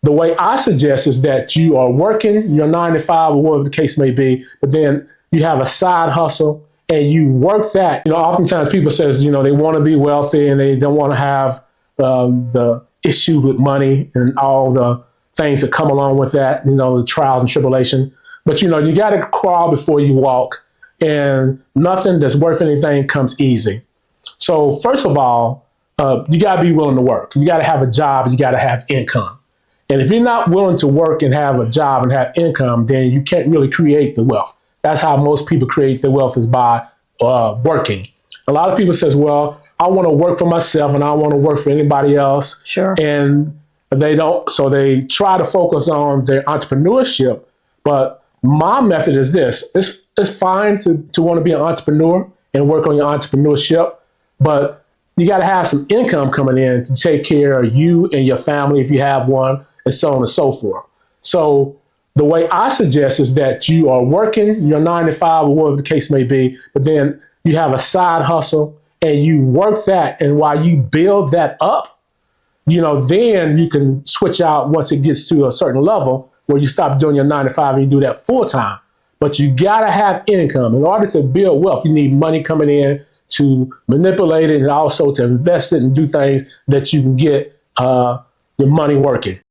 The way I suggest is that you are working your 9 to 5 or whatever the case may be, but then you have a side hustle and you work that. Oftentimes people says, they want to be wealthy and they don't want to have the issue with money and all the things that come along with that, the trials and tribulation. But, you got to crawl before you walk, and nothing that's worth anything comes easy. So first of all, you got to be willing to work. You got to have a job. You got to have income. And if you're not willing to work and have a job and have income, then you can't really create the wealth. That's how most people create their wealth, is by working. A lot of people says, well, I want to work for myself and I want to work for anybody else. Sure. And they don't. So they try to focus on their entrepreneurship. But my method is this. It's fine to want to be an entrepreneur and work on your entrepreneurship, but you got to have some income coming in to take care of you and your family if you have one, and so on and so forth. So the way I suggest is that you are working your 9 to 5 or whatever the case may be, but then you have a side hustle and you work that. And while you build that up, then you can switch out once it gets to a certain level where you stop doing your 9 to 5 and you do that full time. But you got to have income. In order to build wealth, you need money coming in to manipulate it and also to invest it and do things that you can get your money working.